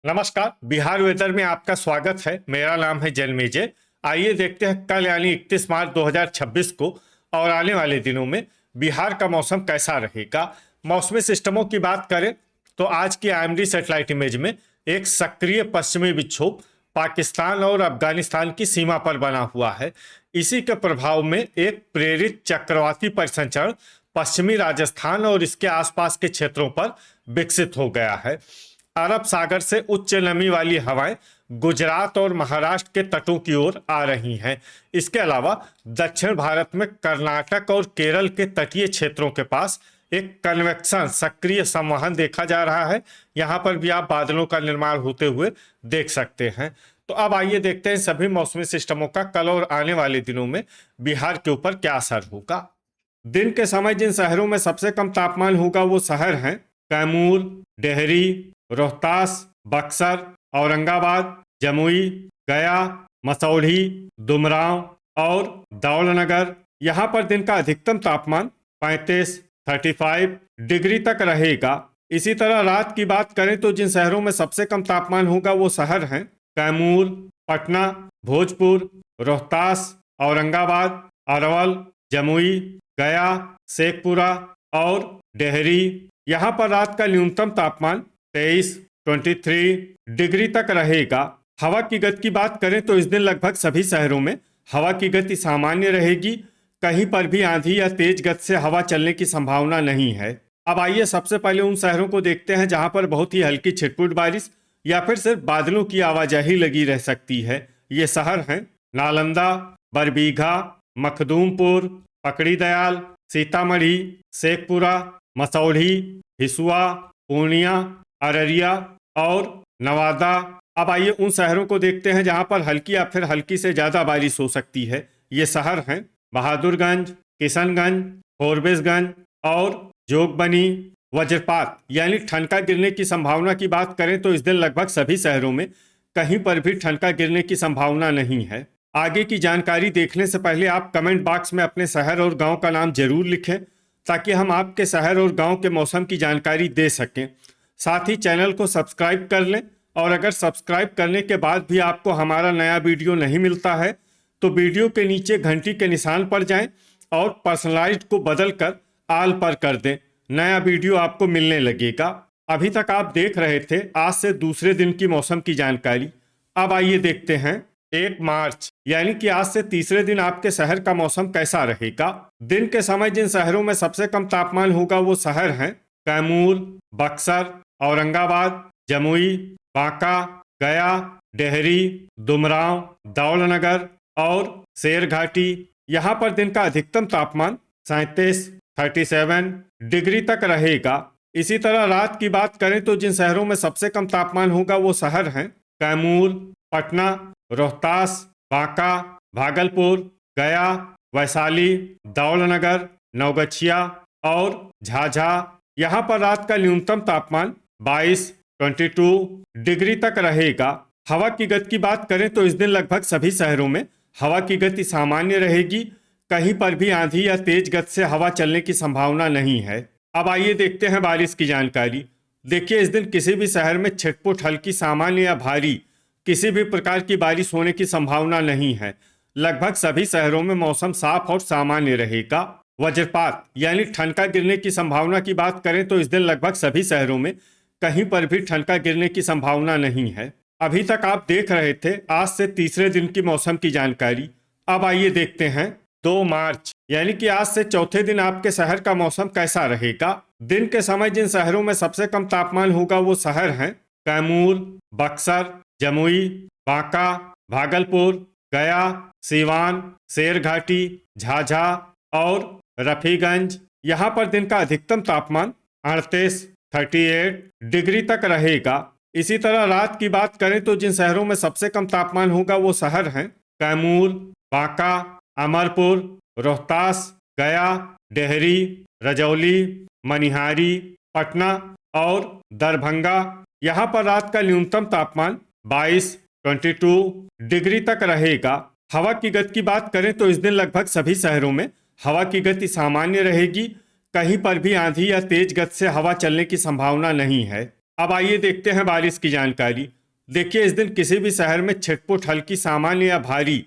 नमस्कार। बिहार वेदर में आपका स्वागत है। मेरा नाम है जन्मेजय। आइए देखते हैं कल यानी 31 मार्च 2026 को और आने वाले दिनों में बिहार का मौसम कैसा रहेगा। मौसमी सिस्टमों की बात करें तो आज की आईएमडी सैटेलाइट इमेज में एक सक्रिय पश्चिमी विक्षोभ पाकिस्तान और अफगानिस्तान की सीमा पर बना हुआ है। इसी के प्रभाव में एक प्रेरित चक्रवाती परिसंचरण पश्चिमी राजस्थान और इसके आसपास के क्षेत्रों पर विकसित हो गया है। अरब सागर से उच्च नमी वाली हवाएं गुजरात और महाराष्ट्र के तटों की ओर आ रही हैं। इसके अलावा दक्षिण भारत में कर्नाटक और केरल के तटीय क्षेत्रों के पास एक कन्वेक्शन सक्रिय संवहन देखा जा रहा है। यहाँ पर भी आप बादलों का निर्माण होते हुए देख सकते हैं। तो अब आइए देखते हैं सभी मौसमी सिस्टमों का कल और आने वाले दिनों में बिहार के ऊपर क्या असर होगा। दिन के समय जिन शहरों में सबसे कम तापमान होगा वो शहर हैं कैमूर, डेहरी, रोहतास, बक्सर, औरंगाबाद, जमुई, गया, मसौढ़ी, दुमराव और दौलनगर। यहाँ पर दिन का अधिकतम तापमान 35 डिग्री तक रहेगा। इसी तरह रात की बात करें तो जिन शहरों में सबसे कम तापमान होगा वो शहर हैं कैमूर, पटना, भोजपुर, रोहतास, औरंगाबाद, अरवल, जमुई, गया, शेखपुरा और डेहरी। यहाँ पर रात का न्यूनतम तापमान 23 डिग्री तक रहेगा। हवा की गति की बात करें तो इस दिन लगभग सभी शहरों में हवा की गति सामान्य रहेगी। कहीं पर भी आंधी या तेज गति से हवा चलने की संभावना नहीं है। अब आइए सबसे पहले उन शहरों को देखते हैं जहां पर बहुत ही हल्की छिटपुट बारिश या फिर सिर्फ बादलों की आवाजाही लगी रह सकती है। ये शहर हैं नालंदा, बरबीघा, मखदूमपुर, पकड़ी दयाल, सीतामढ़ी, शेखपुरा, मसौढ़ी, हिसुआ, पूर्णिया, अररिया और नवादा। अब आइए उन शहरों को देखते हैं जहां पर हल्की या फिर हल्की से ज्यादा बारिश हो सकती है। ये शहर हैं बहादुरगंज, किशनगंज, फॉरबिसगंज और जोगबनी। वज्रपात यानी ठनका गिरने की संभावना की बात करें तो इस दिन लगभग सभी शहरों में कहीं पर भी ठनका गिरने की संभावना नहीं है। आगे की जानकारी देखने से पहले आप कमेंट बॉक्स में अपने शहर और गांव का नाम जरूर लिखें ताकि हम आपके शहर और गांव के मौसम की जानकारी दे सकें। साथ ही चैनल को सब्सक्राइब कर लें और अगर सब्सक्राइब करने के बाद भी आपको हमारा नया वीडियो नहीं मिलता है तो वीडियो के नीचे घंटी के निशान पर जाएं और पर्सनलाइज्ड को बदलकर आल पर कर दें। नया वीडियो आपको मिलने लगेगा। अभी तक आप देख रहे थे आज से दूसरे दिन की मौसम की जानकारी। अब आइए देखते हैं 1 मार्च यानी कि आज से तीसरे दिन आपके शहर का मौसम कैसा रहेगा। दिन के समय जिन शहरों में सबसे कम तापमान होगा वो शहर हैं कैमूर, बक्सर, औरंगाबाद, जमुई, बांका, गया, डेहरी, दुमराव, दौलनगर और शेरघाटी। यहाँ पर दिन का अधिकतम तापमान 37 डिग्री तक रहेगा। इसी तरह रात की बात करें तो जिन शहरों में सबसे कम तापमान होगा वो शहर हैं कैमूर, पटना, रोहतास, बांका, भागलपुर, गया, वैशाली, दौलनगर, नवगछिया और झाझा। यहाँ पर रात का न्यूनतम तापमान 22 डिग्री तक रहेगा। हवा की गति की बात करें तो इस दिन लगभग सभी शहरों में हवा की गति सामान्य रहेगी। कहीं पर भी आंधी या तेज गति से हवा चलने की संभावना नहीं है। अब आइए देखते हैं बारिश की जानकारी। देखिए इस दिन किसी भी शहर में छिटपुट हल्की सामान्य या भारी किसी भी प्रकार की बारिश होने की संभावना नहीं है। लगभग सभी शहरों में मौसम साफ और सामान्य रहेगा। वज्रपात यानी ठनका गिरने की संभावना की बात करें तो इस दिन लगभग सभी शहरों में कहीं पर भी ठनका गिरने की संभावना नहीं है। अभी तक आप देख रहे थे आज से तीसरे दिन की मौसम की जानकारी। अब आइए देखते हैं 2 मार्च यानी कि आज से चौथे दिन आपके शहर का मौसम कैसा रहेगा। दिन के समय जिन शहरों में सबसे कम तापमान होगा वो शहर हैं कैमूर, बक्सर, जमुई, बांका, भागलपुर, गया, सीवान, शेरघाटी, झाझा और रफीगंज। यहाँ पर दिन का अधिकतम तापमान 38 डिग्री तक रहेगा। इसी तरह रात की बात करें तो जिन शहरों में सबसे कम तापमान होगा वो शहर हैं कैमूर, बांका, अमरपुर, रोहतास, गया, डेहरी, रजौली, मनिहारी, पटना और दरभंगा। यहाँ पर रात का न्यूनतम तापमान 22 डिग्री तक रहेगा। हवा की गति की बात करें तो इस दिन लगभग सभी शहरों में हवा की गति सामान्य रहेगी। कहीं पर भी आंधी या तेज गति से हवा चलने की संभावना नहीं है। अब आइए देखते हैं बारिश की जानकारी। देखिए, इस दिन किसी भी शहर में छिटपुट हल्की सामान्य या भारी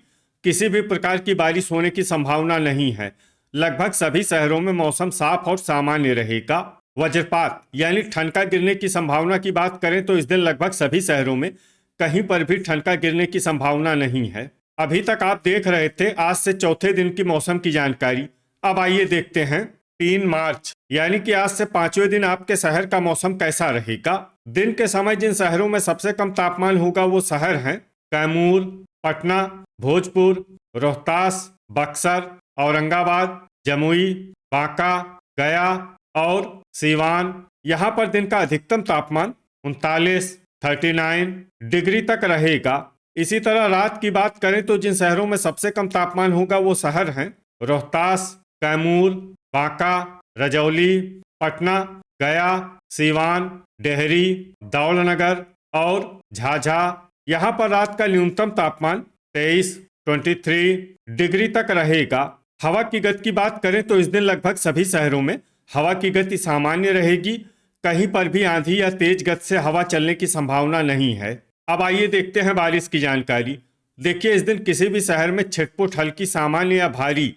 किसी भी प्रकार की बारिश होने की संभावना नहीं है। लगभग सभी शहरों में मौसम साफ और सामान्य रहेगा। वज्रपात यानी ठनका गिरने की संभावना की बात करें तो इस दिन लगभग सभी शहरों में कहीं पर भी ठनका गिरने की संभावना नहीं है। अभी तक आप देख रहे थे आज से चौथे दिन की मौसम की जानकारी। अब आइए देखते हैं 3 मार्च यानी कि आज से 5वें दिन आपके शहर का मौसम कैसा रहेगा। दिन के समय जिन शहरों में सबसे कम तापमान होगा वो शहर हैं कैमूर, पटना, भोजपुर, रोहतास, बक्सर, औरंगाबाद, जमुई, बांका, गया और सीवान। यहाँ पर दिन का अधिकतम तापमान 39 डिग्री तक रहेगा। इसी तरह रात की बात करें तो जिन शहरों में सबसे कम तापमान होगा वो शहर हैं रोहतास, कैमूर, बांका, रजौली, पटना, गया, सीवान, डेहरी, दौलनगर और झाझा। यहाँ पर रात का न्यूनतम तापमान 23 डिग्री तक रहेगा। हवा की गति की बात करें तो इस दिन लगभग सभी शहरों में हवा की गति सामान्य रहेगी। कहीं पर भी आंधी या तेज गति से हवा चलने की संभावना नहीं है। अब आइए देखते हैं बारिश की जानकारी। देखिए, इस दिन किसी भी शहर में छिटपुट हल्की सामान्य या भारी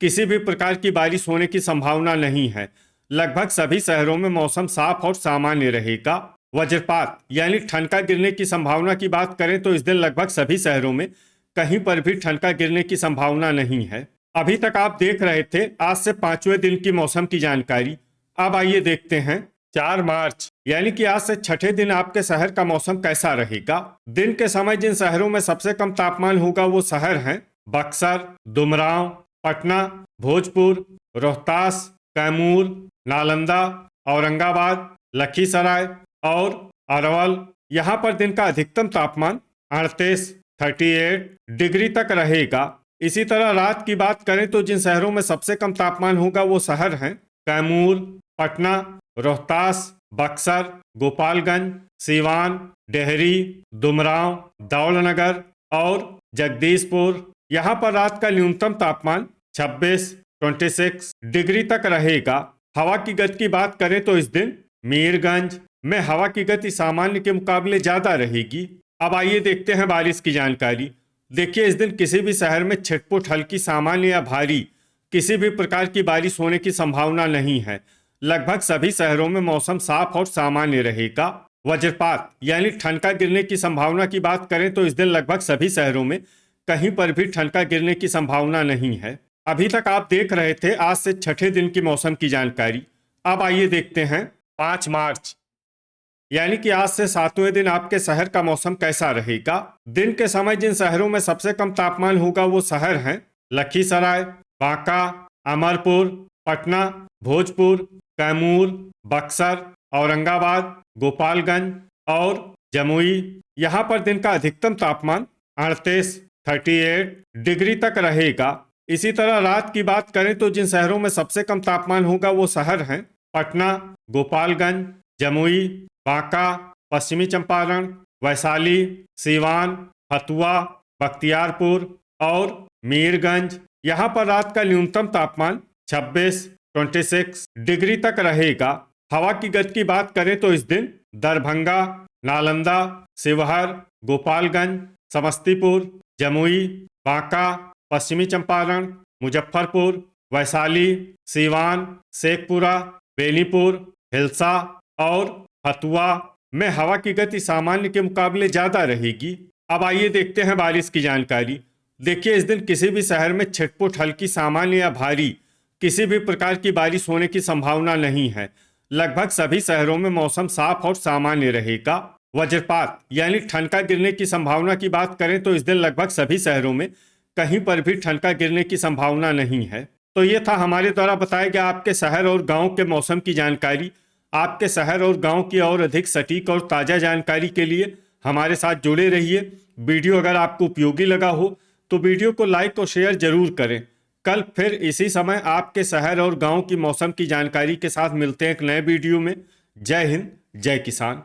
किसी भी प्रकार की बारिश होने की संभावना नहीं है। लगभग सभी शहरों में मौसम साफ और सामान्य रहेगा। वज्रपात यानी ठनका गिरने की संभावना की बात करें तो इस दिन लगभग सभी शहरों में कहीं पर भी ठनका गिरने की संभावना नहीं है। अभी तक आप देख रहे थे आज से 5वें दिन की मौसम की जानकारी। अब आइए देखते हैं 4 मार्च यानी कि आज से छठे दिन आपके शहर का मौसम कैसा रहेगा। दिन के समय जिन शहरों में सबसे कम तापमान होगा वो शहर हैं बक्सर, डुमरांव, पटना, भोजपुर, रोहतास, कैमूर, नालंदा, औरंगाबाद, लखीसराय और अरवल। यहाँ पर दिन का अधिकतम तापमान 38 डिग्री तक रहेगा। इसी तरह रात की बात करें तो जिन शहरों में सबसे कम तापमान होगा वो शहर हैं कैमूर, पटना, रोहतास, बक्सर, गोपालगंज, सीवान, डेहरी, डुमरांव, दौलनगर और जगदीशपुर। यहाँ पर रात का न्यूनतम तापमान 26 डिग्री तक रहेगा। हवा की गति की बात करें तो इस दिन मीरगंज में हवा की गति सामान्य के मुकाबले ज्यादा रहेगी। अब आइए देखते हैं बारिश की जानकारी। देखिए, इस दिन किसी भी शहर में छिटपुट हल्की सामान्य या भारी किसी भी प्रकार की बारिश होने की संभावना नहीं है। लगभग सभी शहरों में मौसम साफ और सामान्य रहेगा। वज्रपात यानी ठनका गिरने की संभावना की बात करें तो इस दिन लगभग सभी शहरों में कहीं पर भी ठनका गिरने की संभावना नहीं है। अभी तक आप देख रहे थे आज से छठे दिन की मौसम की जानकारी। अब आइए देखते हैं 5 मार्च यानी कि आज से 7वें दिन आपके शहर का मौसम कैसा रहेगा। दिन के समय जिन शहरों में सबसे कम तापमान होगा वो शहर हैं लखीसराय, बांका, अमरपुर, पटना, भोजपुर, कैमूर, बक्सर, औरंगाबाद, गोपालगंज और जमुई। यहाँ पर दिन का अधिकतम तापमान 38 डिग्री तक रहेगा। इसी तरह रात की बात करें तो जिन शहरों में सबसे कम तापमान होगा वो शहर हैं पटना, गोपालगंज, जमुई, बांका, पश्चिमी चंपारण, वैशाली, सीवान, हथुआ, बख्तियारपुर और मीरगंज। यहाँ पर रात का न्यूनतम तापमान 26 डिग्री तक रहेगा। हवा की गति की बात करें तो इस दिन दरभंगा, नालंदा, शिवहर, गोपालगंज, समस्तीपुर, जमुई, बांका, पश्चिमी चंपारण, मुजफ्फरपुर, वैशाली, सीवान, शेखपुरा, बेनीपुर, हिलसा और हथुआ में हवा की गति सामान्य के मुकाबले ज्यादा रहेगी। अब आइए देखते हैं बारिश की जानकारी। देखिए, इस दिन किसी भी शहर में छिटपुट हल्की सामान्य या भारी किसी भी प्रकार की बारिश होने की संभावना नहीं है। लगभग सभी शहरों में मौसम साफ और सामान्य रहेगा। वज्रपात यानी ठनका गिरने की संभावना की बात करें तो इस दिन लगभग सभी शहरों में कहीं पर भी ठनका गिरने की संभावना नहीं है। तो ये था हमारे द्वारा बताया गया आपके शहर और गांव के मौसम की जानकारी। आपके शहर और गांव की और अधिक सटीक और ताज़ा जानकारी के लिए हमारे साथ जुड़े रहिए। वीडियो अगर आपको उपयोगी लगा हो तो वीडियो को लाइक और शेयर जरूर करें। कल फिर इसी समय आपके शहर और गांव की मौसम की जानकारी के साथ मिलते हैं एक नए वीडियो में। जय हिंद, जय किसान।